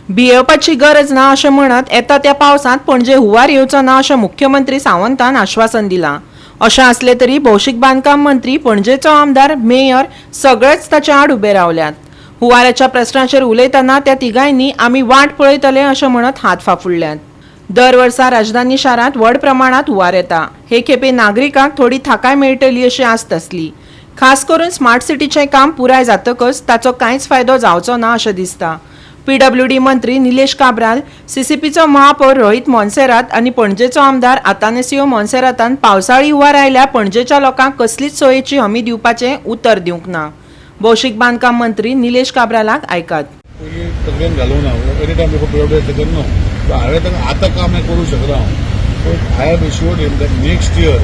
भियेवपाची गरज ना अशें म्हणत येता त्या पावसांत पणजे हुंवार येवचो ना अशें मुख्यमंत्री सावंतान आश्वासन दिलां. अशें आसलें तरी भौशीक बांदकाम मंत्री पणजेचो आमदार मेयर सगळेच ताच्या आड उबे रावल्यात. हुंवाराच्या प्रस्नाचेर उलयतना त्या तिगांयनी आमी वाट पळयतले अशें म्हणत हात फाफुडल्यात. दर वर्सा राजधानी शारांत व्हड प्रमाणांत हुंवार येता. हे खेपे नागरिकांक थोडी थाकाय मेळटली अशी आस्त आसली. खास करून स्मार्ट सिटीचें काम पुराय जातकच ताचो कांयच फायदो जावचो ना अशें दिसता. पीडब्ल्यूडी मंत्री निलेश काब्राल, सीसीपीचो महापौर रोहित मोन्सेरात आनी पणजेचो आमदार आतानेसियो मोन्सेरातान पावसाळी हुंवार आयल्यार पणजेच्या लोकांक कसलीच सोयेची हमी दिवपाचें उतर दिवंक ना. भौशीक बांदकाम मंत्री निलेश काब्रालाक आयकात. हांवें आतां काम करूं शकना I have issued in the next year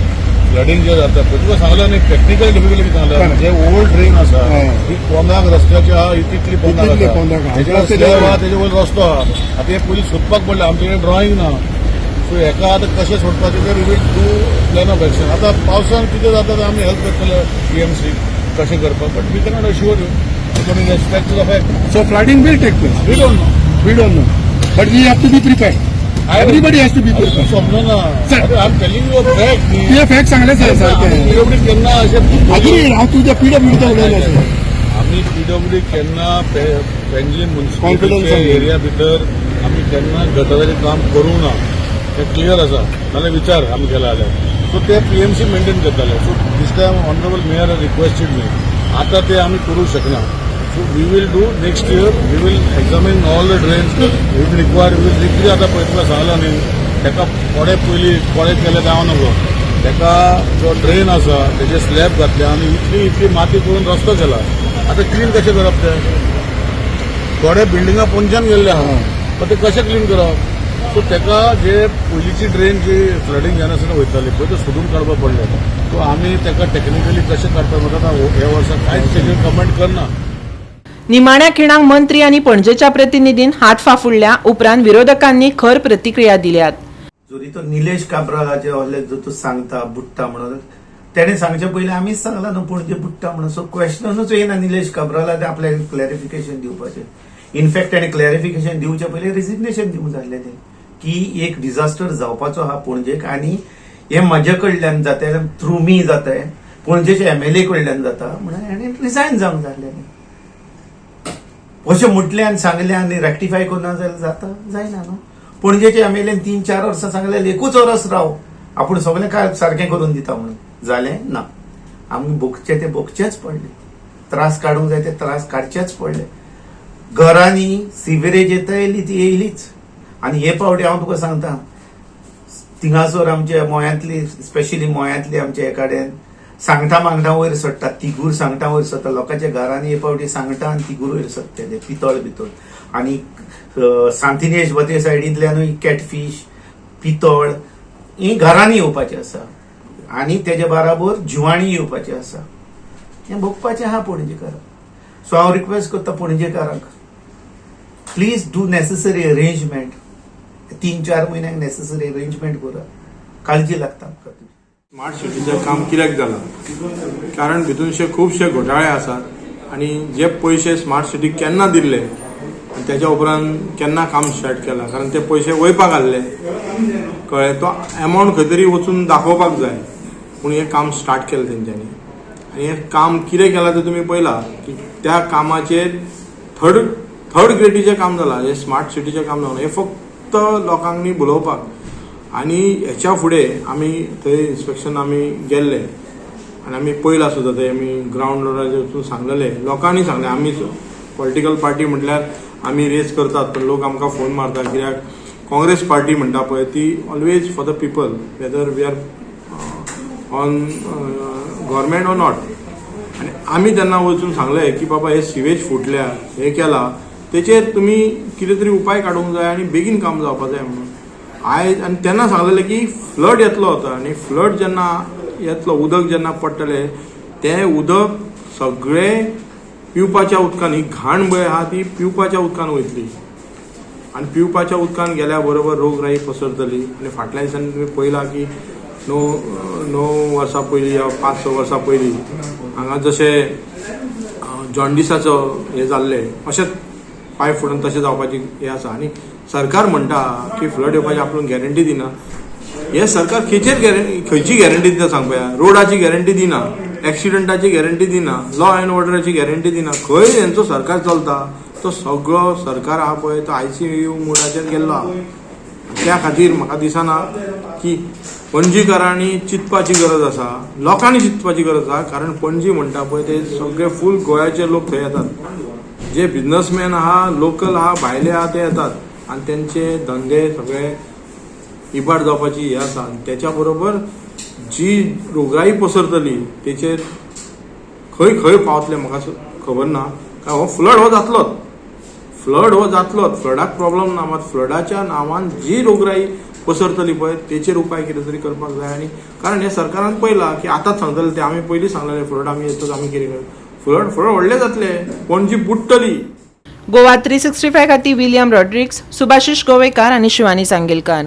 flooding जे जाता पळय तुका सांगला न्ही टॅक्निकल डिफिकल्टी सांगला जे ओल्ड ड्रेन आसा ती पोंदाक रस्त्याची आहा इतली पोंदाक आसा तेजे स्लॅब आहा तेजे वयर रस्तो आहा आतां हे पयलीं सोदपाक पडलें आमचे कडेन ड्रॉईंग ना सो हेका आतां कशें सोडपाचें तें we will do plan of action. आतां पावसान कितें जाता तें आमी हेल्प करतले PMC कशें करपाक but we cannot assure you in respect to the fact. So flooding will take place. We don't know. But we have to be prepared. Everybody has to be prepared. समजना I'm telling you a fact. ते fact सांगले सारखे. PWD केन्ना अशें agree हांव तुझ्या PWD उलयलो आमी PWD केन्ना पेंजिम म्युनिसिपालिटीच्या एरिया भितर आमी केन्ना गटाराचें काम करूंक ना तें क्लियर आसा. नाल्यार विचार आमी केला जाल्यार सो ते PMC मेंटेन करताले. So this time honourable mayor has requested मी आतां ते आमी करूंक शकना. So we will do next year. We will examine all the drains. We will require. We will कितें आतां पळय तुका सांगला न्ही तेका थोडे पयलीं कोळे केले जावं नको तेका जो ड्रेन आसा तेजे स्लॅब घातले आनी इतली माती करून रस्तो केला. आतां क्लीन कशें करप ते थोडे बिल्डिंगा पोंच्यान गेल्ले आहा पण ते कशें क्लीन करप. सो तेका जे पयलींची ड्रेन जी फ्लडिंग जायनासतना वयताली पळय ते सोदून काडपाक पडले. सो आमी तेका टेक्निकली कशें काडपाक वता हे वर्सा कांयच तेजेर कमेंट करना. निमाण्या खिणाक मंत्री आनी पणजेच्या प्रतिनिधीन हात फाफुडल्या उपरांत विरोधकांनी खर प्रतिक्रिया दिल्यात. जोरी तो निलेश काब्रालाचे असले जो तू सांगता बुट्टा म्हणून त्याने सांगचे पहिले आम्हीच सांगला न्हू पणजे बुट्टा म्हणून सो क्वेश्चनूच येना निलेश काब्राला आपल्याक क्लॅरिफिकेशन दिवपाचे. इनफॅक्ट त्याने क्लॅरिफिकेशन दिवचे पहिले रिजिग्नेशन दिवंक जाल्ले ते की एक डिझास्टर जावपाचो हा पणजेक आनी हे म्हजे कडल्यान जाता थ्रू मी जाताय पणजेचे MLA कडल्यान जाता म्हणून हेणे रिजायन जावंक जाल्ले. अशें म्हटलें आनी सांगलें आनी रेक्टिफाय करना जाल्यार जाता जायना न्हू. पणजेचे MLA 3-4 वर्सां सांगले एकूच वर्स राव आपूण सगळें काय सारकें करून दिता म्हणून जालें ना. आमी बोगचे ते बोगचेच पडले. त्रास काडूंक जाय ते त्रास काडचेच पडले. घरांनी सिवेरेज येता येयली ती येयलीच आनी हे फावटी हांव तुका सांगता थिंगासोर आमच्या मोयांतली स्पेशली मोयांतली आमच्या हे कडेन सांगटा मांगटा वयर सडटा तिगूर सांगटा वयर सडटा लोकांच्या घरांनी हे फावटी सांगटा आनी तिगूर वयर सडटले पितळ भितर आनी सांतिनेज वते सायडींतल्यानूय कॅटफीश पितळ ही घरांनी येवपाची आसा आनी तेजे बराबर जिवाणी येवपाची आसा. हें भोगपाचें आहा पणजेकारांक. सो हांव रिक्वेस्ट करता पणजेकारांक प्लीज डू नेसेसरी अरेंजमेंट 3-4 म्हयन्याक नेसेसरी अरेंजमेंट करा. काळजी लागता आमकां. स्मार्ट सिटीचें काम कित्याक जालां कारण भितूनशे खुबशे घोटाळे आसात आनी जे पयशे स्मार्ट सिटीक केन्ना दिल्ले आनी तेच्या उपरांत केन्ना काम स्टार्ट केलां कारण ते पयशे वयपाक घाल्ले कळ्ळें. तो एमावंट खंय तरी वचून दाखोवपाक जाय पूण हें काम स्टार्ट केलें तेंच्यांनी आनी हें काम कितें केलां तें तुमी पळयलां की त्या कामाचेर थर्ड ग्रेडीचें काम जालां. हें स्मार्ट सिटीचें काम जालां हें फक्त लोकांक न्ही बुलोवपाक. आनी हेच्या फुडें आमी थंय इन्स्पेक्शन आमी गेल्ले आनी आमी पयला सुद्दां थंय आमी ग्रावंड लेवलाचेर वचून सांगलेले लोकांनी सांगलें आमी पॉलिटिकल पार्टी म्हटल्यार आमी रेज करतात पण लोक आमकां फोन मारतात कित्याक काँग्रेस पार्टी म्हणटा पळय ती always for the people whether we are on government or not. आनी आमी तेन्ना वचून सांगलें की बाबा हे सिवेज फुटल्या हे केला तेचेर तुमी कितें तरी उपाय काडूंक जाय आनी बेगीन काम जावपाक जाय म्हणून आयज. आनी तेन्ना सांगलेलें की फ्लड येतलो होता आनी फ्लड जेन्ना येतलो उदक जेन्ना पडटलें तें उदक सगळें पिवपाच्या उदकान ही घाण पळय आहा ती पिवपाच्या उदकान वयतली आनी पिवपाच्या उदकान गेल्या बरोबर रोगराई पसरतली. आनी फाटल्या दिसांनी तुमी पळयलां की 9 वर्सां पयलीं या 5-6 वर्सां पयलीं हांगा जशें जॉन्डिसाचो हें जाल्लें अशेंच पायप फुटून तशें जावपाची हे आसा. आनी सरकार म्हणटा की फ्लड येवपाची आपूण गॅरंटी दिना. हे सरकार खंयची गॅरंटी दिता सांग पळया. रोडाची गॅरंटी दिना, एक्सिडंटाची गॅरंटी दिना, लॉ अँड ऑर्डराची गॅरंटी दिना. खंय हेंचो सरकार चलता. तो सगळो सरकार आहा पळय तो ICU मोडाचेर गेल्लो आहा. त्या खातीर म्हाका दिसना की पणजीकारांनी चिंतपाची गरज आसा, लोकांनी चिंतपाची गरज आसा. कारण पणजी म्हणटा पळय ते सगळे फूल गोंयाचे लोक थंय येतात. जे बिझनसमॅन आहा, लोकल आहा, भायले आहा ते येतात आनी तेंचे धंदे सगळे इबाड जावपाची हे आसा. त्याच्या बरोबर जी रोगराई पसरतली तेचेर खंय खंय पावतले म्हाका खबर ना. काय हो फ्लड हो जातलोच. फ्लडाक प्रॉब्लेम ना, मात फ्लडाच्या नांवान जी रोगराई पसरतली पळय तेचेर उपाय कितें तरी करपाक जाय. आनी कारण हे सरकारान पळयलां की आतांच सांगतले ते आमी पयलीं सांगलेले फ्लड आमी येतच आमी कितें फ्लड व्हडले जातले, पणजी बुडटली. गोवा 365 खातीर विलियम रॉड्रिक्स, सुभाशीश गोवेकार आनी शिवानी सांगेलकार.